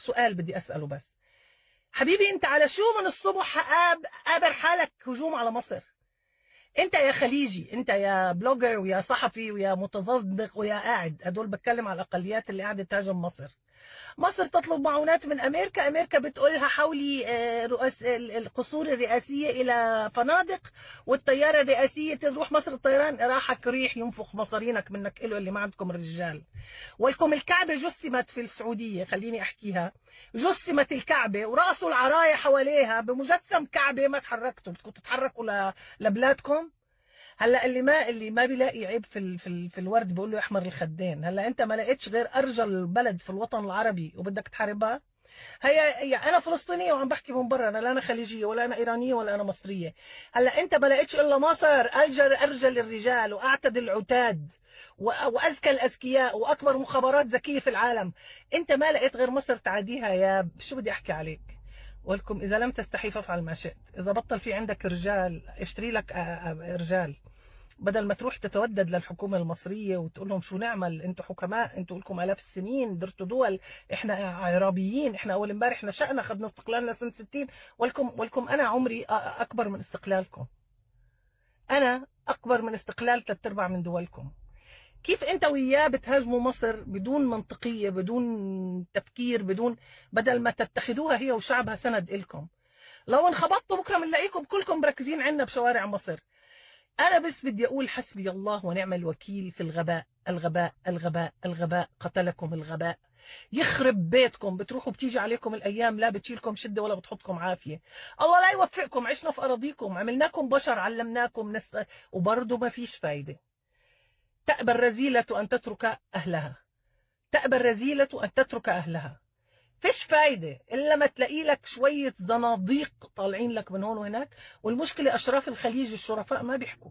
سؤال بدي اساله بس. حبيبي انت على شو من الصبح قابر حالك هجوم على مصر؟ انت يا خليجي، انت يا بلوجر ويا صحفي ويا متزندق ويا قاعد، هدول بتكلم على الاقليات اللي قاعده تهاجم مصر. مصر تطلب معونات من امريكا، امريكا بتقولها حولي القصور الرئاسيه الى فنادق، والطياره الرئاسيه تروح مصر الطيران راحك ريح ينفخ مصارينك منك له اللي ما عندكم رجال. ولكم الكعبه جسمت في السعوديه، خليني احكيها، جسمت الكعبه وراسوا العرايا حواليها بمجسم كعبه، ما تحركتوا، بدكم تتحركوا لبلادكم. هلا اللي ما بيلاقي عيب في الورد بيقول له احمر الخدين. هلا انت ما لقيتش غير ارجل بلد في الوطن العربي وبدك تحاربها؟ هي انا فلسطينيه وعم بحكي من برا، انا لا انا خليجيه ولا انا ايرانيه ولا انا مصريه. هلا انت ما لقيتش الا مصر ارجل الرجال واعتد العتاد واذكى الاذكياء واكبر مخابرات ذكيه في العالم. انت ما لقيت غير مصر تعاديها. يا شو بدي احكي عليك؟ ولكم اذا لم تستحي فافعل ما شئت. اذا بطل في عندك رجال اشتري لك رجال، بدل ما تروح تتودد للحكومة المصرية وتقول لهم شو نعمل، انتوا حكماء، انتوا لكم آلاف السنين درتوا دول، احنا عرابيين، احنا اول امبارح نشأنا اخذنا استقلالنا سنة 60. ولكم انا عمري اكبر من استقلالكم، انا اكبر من استقلال 3/4 من دولكم. كيف انت وياه بتهاجموا مصر بدون منطقية، بدون تفكير، بدل ما تتخذوها هي وشعبها سند إلكم؟ لو انخبطتوا بكره بنلاقيكم كلكم مركزين عنا بشوارع مصر. أنا بس بدي أقول حسبي الله ونعم الوكيل في الغباء. الغباء الغباء الغباء، قتلكم الغباء. يخرب بيتكم، بتروحوا بتيجي عليكم الأيام لا بتشيلكم شدة ولا بتحطكم عافية. الله لا يوفقكم، عشنا في أراضيكم، عملناكم بشر، علمناكم وبرضه ما فيش فايدة. تأبى الرذيلة أن تترك أهلها، تأبى الرذيلة أن تترك أهلها. فيش فايدة إلا ما تلاقي لك شوية زناديق طالعين لك من هون وهناك. والمشكلة أشراف الخليج الشرفاء ما بيحكوا.